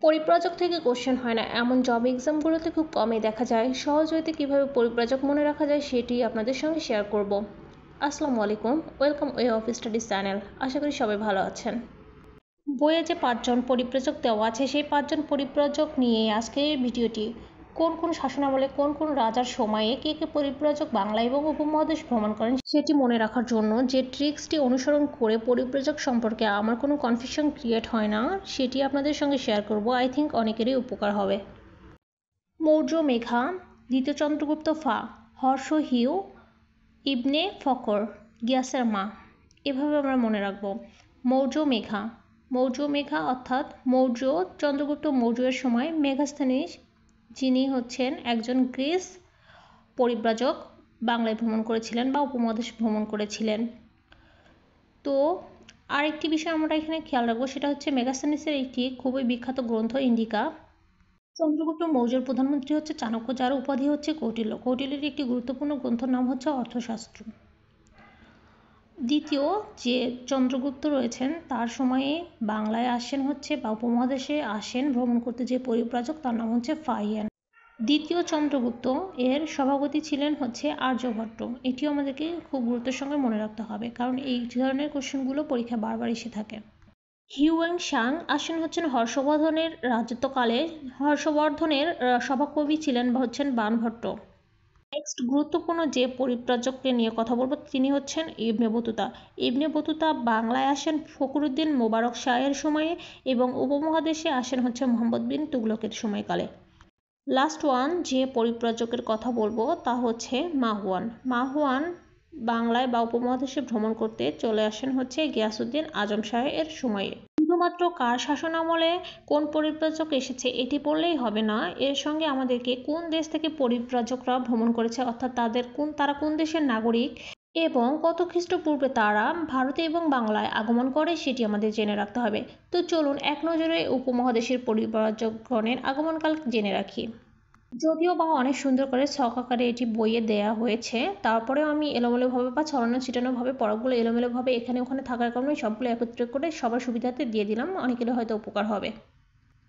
পরিব্রাজক থেকে কোশ্চেন হয় না এমন জব এক্সামগুলোতে খুব কমই দেখা যায়। সহজ হইতে কীভাবে পরিব্রাজক মনে রাখা যায় সেটি আপনাদের সঙ্গে শেয়ার করব। আসসালামু আলাইকুম, welcome way of studies channel. আশা করি সবাই ভালো আছেন। বইয়ে যে 5 জন পরিব্রাজক দেওয়া আছে সেই 5 জন পরিব্রাজক নিয়ে আজকের ভিডিওটি। কোন কোন শাসনামলে কোন কোন রাজার সময়ে কে কে পরিব্রাজক বাংলা এবং উপমহাদেশ ভ্রমণ করেন সেটি মনে রাখার জন্য যে ট্রিক্সটি অনুসরণ করে পরিব্রাজক সম্পর্কে আমার কোনো কনফিউশন ক্রিয়েট হয় না সেটি আপনাদের সঙ্গে শেয়ার করব। আই থিঙ্ক অনেকেরই উপকার হবে। মৌর্য মেঘা, দ্বিতীয় চন্দ্রগুপ্ত ফা, হর্ষ হিউ, ইবনে ফখর, গিয়াসের মা। এভাবে আমরা মনে রাখবো। মৌর্য মেঘা অর্থাৎ মৌর্য চন্দ্রগুপ্ত মৌর্যের সময় মেগাস্থানিস যিনি হচ্ছেন একজন গ্রিস পরিব্রাজক বাংলায় ভ্রমণ করেছিলেন বা উপমহাদেশ ভ্রমণ করেছিলেন। তো আরেকটি বিষয় আমরা এখানে খেয়াল রাখবো সেটা হচ্ছে মেগাস্থানিসের একটি খুবই বিখ্যাত গ্রন্থ ইন্ডিকা। চন্দ্রগুপ্ত মৌর্যের প্রধানমন্ত্রী হচ্ছে চাণক্য, যার উপাধি হচ্ছে কৌটিল্য। কৌটিল্যের একটি গুরুত্বপূর্ণ গ্রন্থের নাম হচ্ছে অর্থশাস্ত্র। দ্বিতীয় যে চন্দ্রগুপ্ত রয়েছেন তার সময়ে বাংলায় আসেন হচ্ছে বা উপমহাদেশে আসেন ভ্রমণ করতে যে পরিব্রাজক তার নাম হচ্ছে ফাহিয়ান। দ্বিতীয় চন্দ্রগুপ্ত এর সভাপতি ছিলেন হচ্ছে আর্যভট্ট। এটিও আমাদেরকে খুব গুরুত্বের সঙ্গে মনে রাখতে হবে কারণ এই ধরনের কোশ্চেনগুলো পরীক্ষায় বারবার এসে থাকে। হিউয়েন-সাং আসেন হচ্ছেন হর্ষবর্ধনের রাজত্বকালে। হর্ষবর্ধনের সভাকবি ছিলেন হচ্ছেন বাণভট্ট। নেক্সট গুরুত্বপূর্ণ যে পরিব্রাজককে নিয়ে কথা বলবো তিনি হচ্ছেন ইবনে বতুতা। ইবনে বতুতা বাংলায় আসেন ফখরুদ্দিন মোবারক শাহের সময়ে এবং উপমহাদেশে আসেন হচ্ছে মোহাম্মদ বিন তুগলকের সময়কালে। লাস্ট ওয়ান যে পরিব্রাজকের কথা বলবো তা হচ্ছে মাহুয়ান। মাহুয়ান বাংলায় বা উপমহাদেশে ভ্রমণ করতে চলে আসেন হচ্ছে গিয়াসউদ্দিন আজম শাহের সময়ে। শুধুমাত্র কার শাসনামলে কোন পরিব্রাজক এসেছে এটি বললেই হবে না, এর সঙ্গে আমাদেরকে কোন দেশ থেকে পরিব্রাজকরা ভ্রমণ করেছে অর্থাৎ তারা কোন দেশের নাগরিক এবং কত খ্রিস্টপূর্বে তারা ভারতে এবং বাংলায় আগমন করে সেটি আমাদের জেনে রাখতে হবে। তো চলুন এক নজরে উপমহাদেশের পরিব্রাজকগণের আগমনকাল জেনে রাখি। যদিও বা অনেক সুন্দর করে ছক আকারে এটি বইয়ে দেয়া হয়েছে, তারপরেও আমি এলোমেলোভাবে বা ছড়ানো ছিটানোভাবে পড়াগুলো এলোমেলোভাবে এখানে ওখানে থাকার কারণে সবগুলো একত্রে করে সবার সুবিধাতে দিয়ে দিলাম, অনেকেরও হয়তো উপকার হবে।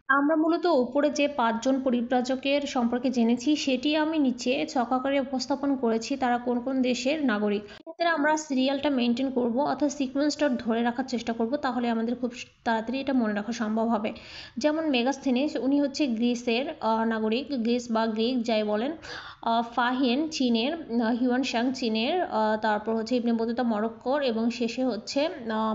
আমরা মূলত উপরে যে 5 জন পরিব্রাজকের সম্পর্কে জেনেছি সেটি আমি নিচে ছক আকারে উপস্থাপন করেছি তারা কোন কোন দেশের নাগরিক। এক্ষেত্রে আমরা সিরিয়ালটা মেনটেন করব অর্থাৎ সিকোয়েন্সটা ধরে রাখার চেষ্টা করব, তাহলে আমাদের খুব তাড়াতাড়ি এটা মনে রাখা সম্ভব হবে। যেমন মেগাস্থেনিস উনি হচ্ছে গ্রিসের নাগরিক, গ্রিস বা গ্রিক যাই বলেন। ফাহিয়ান চীনের, হিউয়েন-সাং চীনের, তারপর হচ্ছে ইবনে বতুতা মরক্কোর এবং শেষে হচ্ছে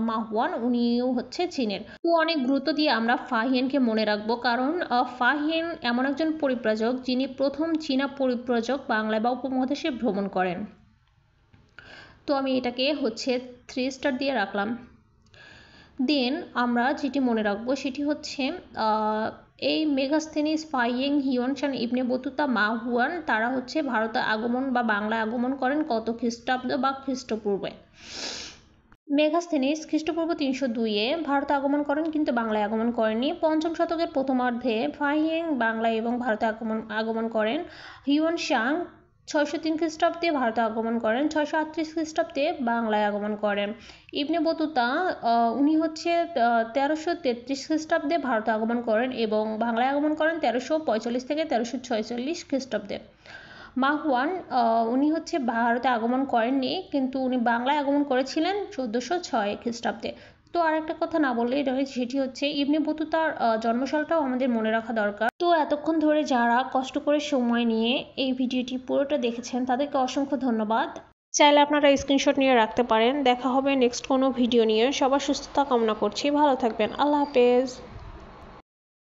মাহুয়ান উনিও হচ্ছে চীনের। তো অনেক গুরুত্ব দিয়ে আমরা ফাহিয়ানকে মনে রাখবো কারণ ফাহিয়ান এমন একজন পরিব্রাজক যিনি প্রথম চীনা পরিব্রাজক বাংলায় বা উপমহাদেশে ভ্রমণ করেন। তো আমি এটাকে হচ্ছে 3 স্টার দিয়ে রাখলাম। দেন আমরা যেটি মনে রাখবো সেটি হচ্ছে এই মেগাস্থেনিস, ফাহিয়ান, হিউয়েন-সাং, ইবনে বতুতা, মাহুয়ান তারা হচ্ছে ভারতে আগমন বা বাংলায় আগমন করেন কত খ্রিস্টাব্দ বা খ্রিস্টপূর্বে। মেগাস্থেনিস খ্রিস্টপূর্ব 302-এ ভারতে আগমন করেন কিন্তু বাংলায় আগমন করেননি। 5ম শতকের প্রথমার্ধে ফাহিয়ান বাংলায় এবং ভারতে আগমন করেন। হিউয়েন-সাং 603 খ্রিস্টাব্দে ভারতে আগমন করেন, 638 খ্রিস্টাব্দে বাংলায় আগমন করেন। ইবনে বতুতা উনি হচ্ছে 1333 খ্রিস্টাব্দে ভারতে আগমন করেন এবং বাংলায় আগমন করেন 1345 থেকে 1346 খ্রিস্টাব্দে। মাহুয়ান উনি হচ্ছে ভারতে আগমন করেননি কিন্তু উনি বাংলায় আগমন করেছিলেন 1406 খ্রিস্টাব্দে। তো আরেকটা কথা না বললেই নয় সেটি হচ্ছে ইবনে বতুতার জন্মসালটাও আমাদের মনে রাখা দরকার। তো এতক্ষণ ধরে যারা কষ্ট করে সময় নিয়ে এই ভিডিওটি পুরোটা দেখেছেন তাদেরকে অসংখ্য ধন্যবাদ। চাইলে আপনারা স্ক্রিনশট নিয়ে রাখতে পারেন। দেখা হবে নেক্সট কোনো ভিডিও নিয়ে। সবার সুস্থতা কামনা করছি, ভালো থাকবেন, আল্লাহ হাফেজ।